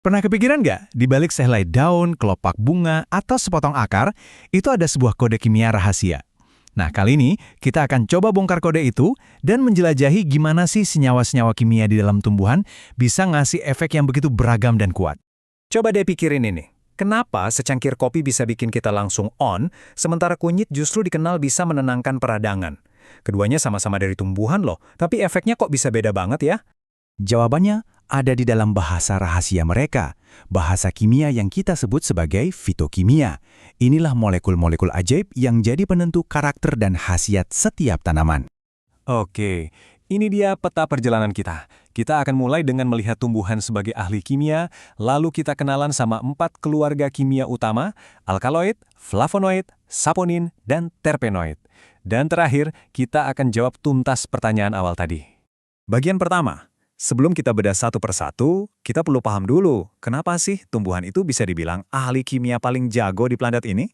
Pernah kepikiran nggak, di balik sehelai daun, kelopak bunga, atau sepotong akar, itu ada sebuah kode kimia rahasia. Nah, kali ini kita akan coba bongkar kode itu dan menjelajahi gimana sih senyawa-senyawa kimia di dalam tumbuhan bisa ngasih efek yang begitu beragam dan kuat. Coba deh pikirin ini. Kenapa secangkir kopi bisa bikin kita langsung on, sementara kunyit justru dikenal bisa menenangkan peradangan? Keduanya sama-sama dari tumbuhan loh, tapi efeknya kok bisa beda banget ya? Jawabannya ada di dalam bahasa rahasia mereka, bahasa kimia yang kita sebut sebagai fitokimia. Inilah molekul-molekul ajaib yang jadi penentu karakter dan khasiat setiap tanaman. Oke, ini dia peta perjalanan kita. Kita akan mulai dengan melihat tumbuhan sebagai ahli kimia, lalu kita kenalan sama 4 keluarga kimia utama, alkaloid, flavonoid, saponin, dan terpenoid. Dan terakhir, kita akan jawab tuntas pertanyaan awal tadi. Bagian pertama, sebelum kita bedah satu persatu, kita perlu paham dulu, kenapa sih tumbuhan itu bisa dibilang ahli kimia paling jago di planet ini?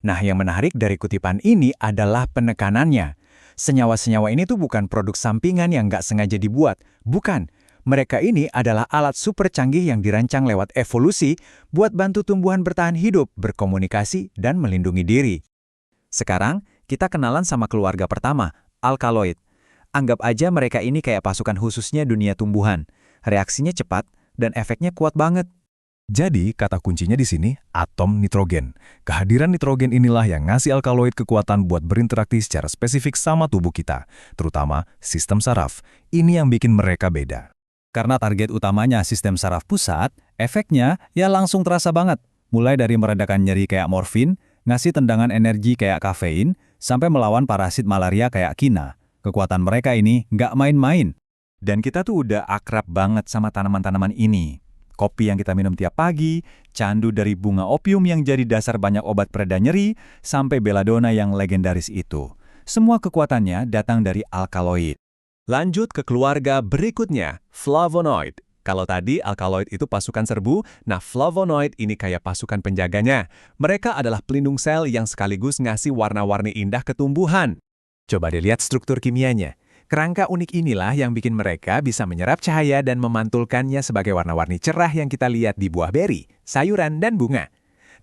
Nah, yang menarik dari kutipan ini adalah penekanannya. Senyawa-senyawa ini tuh bukan produk sampingan yang nggak sengaja dibuat. Bukan. Mereka ini adalah alat super canggih yang dirancang lewat evolusi buat bantu tumbuhan bertahan hidup, berkomunikasi, dan melindungi diri. Sekarang, kita kenalan sama keluarga pertama, alkaloid. Anggap aja mereka ini kayak pasukan khususnya dunia tumbuhan. Reaksinya cepat dan efeknya kuat banget. Jadi, kata kuncinya di sini, atom nitrogen. Kehadiran nitrogen inilah yang ngasih alkaloid kekuatan buat berinteraksi secara spesifik sama tubuh kita, terutama sistem saraf. Ini yang bikin mereka beda. Karena target utamanya sistem saraf pusat, efeknya ya langsung terasa banget. Mulai dari meredakan nyeri kayak morfin, ngasih tendangan energi kayak kafein, sampai melawan parasit malaria kayak kina. Kekuatan mereka ini nggak main-main. Dan kita tuh udah akrab banget sama tanaman-tanaman ini. Kopi yang kita minum tiap pagi, candu dari bunga opium yang jadi dasar banyak obat pereda nyeri, sampai belladonna yang legendaris itu. Semua kekuatannya datang dari alkaloid. Lanjut ke keluarga berikutnya, flavonoid. Kalau tadi alkaloid itu pasukan serbu, nah flavonoid ini kayak pasukan penjaganya. Mereka adalah pelindung sel yang sekaligus ngasih warna-warni indah ke tumbuhan. Coba dilihat struktur kimianya. Kerangka unik inilah yang bikin mereka bisa menyerap cahaya dan memantulkannya sebagai warna-warni cerah yang kita lihat di buah beri, sayuran, dan bunga.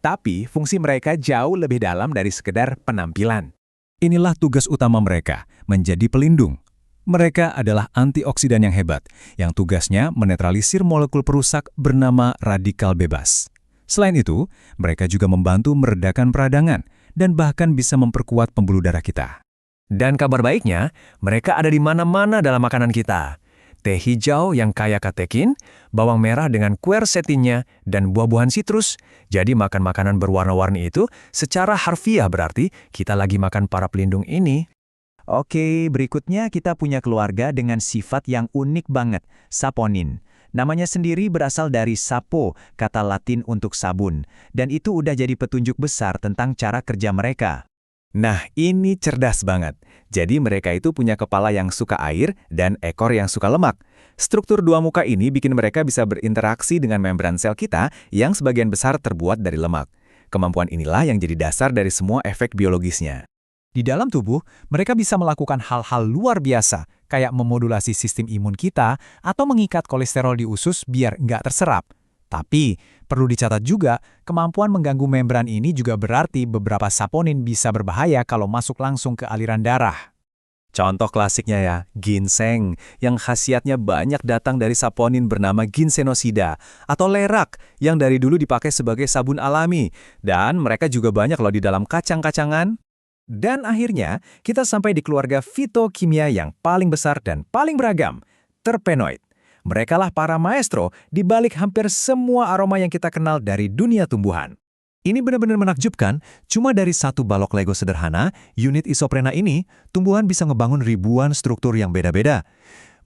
Tapi fungsi mereka jauh lebih dalam dari sekedar penampilan. Inilah tugas utama mereka, menjadi pelindung. Mereka adalah antioksidan yang hebat, yang tugasnya menetralisir molekul perusak bernama radikal bebas. Selain itu, mereka juga membantu meredakan peradangan dan bahkan bisa memperkuat pembuluh darah kita. Dan kabar baiknya, mereka ada di mana-mana dalam makanan kita. Teh hijau yang kaya katekin, bawang merah dengan quercetinnya, dan buah-buahan sitrus. Jadi makan makanan berwarna-warni itu secara harfiah berarti kita lagi makan para pelindung ini. Oke, berikutnya kita punya keluarga dengan sifat yang unik banget, saponin. Namanya sendiri berasal dari sapo, kata Latin untuk sabun. Dan itu udah jadi petunjuk besar tentang cara kerja mereka. Nah, ini cerdas banget. Jadi mereka itu punya kepala yang suka air dan ekor yang suka lemak. Struktur dua muka ini bikin mereka bisa berinteraksi dengan membran sel kita yang sebagian besar terbuat dari lemak. Kemampuan inilah yang jadi dasar dari semua efek biologisnya. Di dalam tubuh, mereka bisa melakukan hal-hal luar biasa, kayak memodulasi sistem imun kita atau mengikat kolesterol di usus biar nggak terserap. Tapi, perlu dicatat juga, kemampuan mengganggu membran ini juga berarti beberapa saponin bisa berbahaya kalau masuk langsung ke aliran darah. Contoh klasiknya ya, ginseng, yang khasiatnya banyak datang dari saponin bernama ginsenosida, atau lerak, yang dari dulu dipakai sebagai sabun alami, dan mereka juga banyak loh di dalam kacang-kacangan. Dan akhirnya, kita sampai di keluarga fitokimia yang paling besar dan paling beragam, terpenoid. Merekalah para maestro di balik hampir semua aroma yang kita kenal dari dunia tumbuhan. Ini benar-benar menakjubkan, cuma dari satu balok Lego sederhana, unit isoprena ini, tumbuhan bisa ngebangun ribuan struktur yang beda-beda.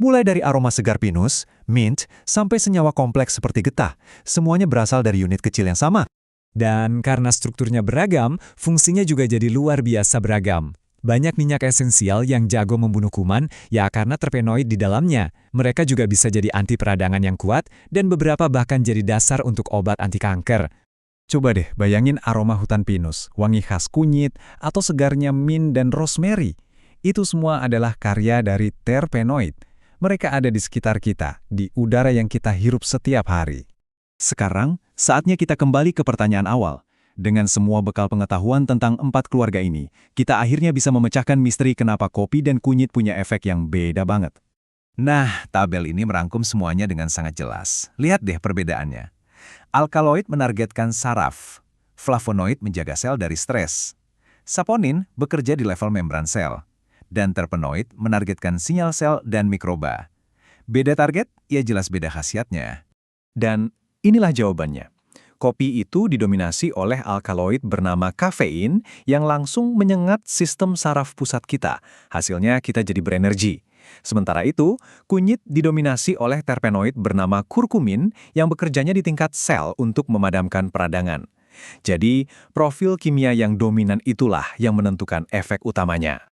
Mulai dari aroma segar pinus, mint, sampai senyawa kompleks seperti getah, semuanya berasal dari unit kecil yang sama. Dan karena strukturnya beragam, fungsinya juga jadi luar biasa beragam. Banyak minyak esensial yang jago membunuh kuman, ya karena terpenoid di dalamnya. Mereka juga bisa jadi anti peradangan yang kuat, dan beberapa bahkan jadi dasar untuk obat anti kanker. Coba deh bayangin aroma hutan pinus, wangi khas kunyit, atau segarnya mint dan rosemary. Itu semua adalah karya dari terpenoid. Mereka ada di sekitar kita, di udara yang kita hirup setiap hari. Sekarang, saatnya kita kembali ke pertanyaan awal. Dengan semua bekal pengetahuan tentang 4 keluarga ini, kita akhirnya bisa memecahkan misteri kenapa kopi dan kunyit punya efek yang beda banget. Nah, tabel ini merangkum semuanya dengan sangat jelas. Lihat deh perbedaannya. Alkaloid menargetkan saraf. Flavonoid menjaga sel dari stres. Saponin bekerja di level membran sel. Dan terpenoid menargetkan sinyal sel dan mikroba. Beda target? Ya jelas beda khasiatnya. Dan inilah jawabannya. Kopi itu didominasi oleh alkaloid bernama kafein yang langsung menyengat sistem saraf pusat kita. Hasilnya kita jadi berenergi. Sementara itu, kunyit didominasi oleh terpenoid bernama kurkumin yang bekerjanya di tingkat sel untuk memadamkan peradangan. Jadi, profil kimia yang dominan itulah yang menentukan efek utamanya.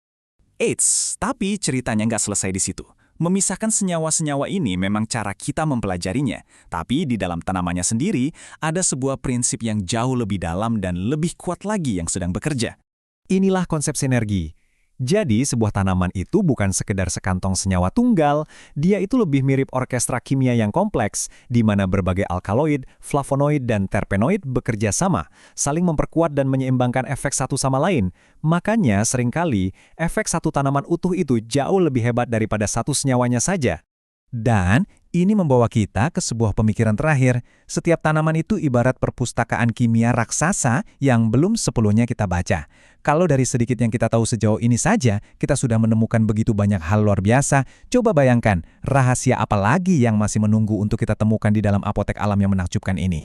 Eits, tapi ceritanya nggak selesai di situ. Memisahkan senyawa-senyawa ini memang cara kita mempelajarinya, tapi di dalam tanamannya sendiri ada sebuah prinsip yang jauh lebih dalam dan lebih kuat lagi yang sedang bekerja. Inilah konsep sinergi. Jadi, sebuah tanaman itu bukan sekedar sekantong senyawa tunggal, dia itu lebih mirip orkestra kimia yang kompleks, di mana berbagai alkaloid, flavonoid, dan terpenoid bekerja sama, saling memperkuat dan menyeimbangkan efek satu sama lain. Makanya, seringkali, efek satu tanaman utuh itu jauh lebih hebat daripada satu senyawanya saja. Dan ini membawa kita ke sebuah pemikiran terakhir. Setiap tanaman itu ibarat perpustakaan kimia raksasa yang belum sepenuhnya kita baca. Kalau dari sedikit yang kita tahu sejauh ini saja, kita sudah menemukan begitu banyak hal luar biasa. Coba bayangkan, rahasia apa lagi yang masih menunggu untuk kita temukan di dalam apotek alam yang menakjubkan ini?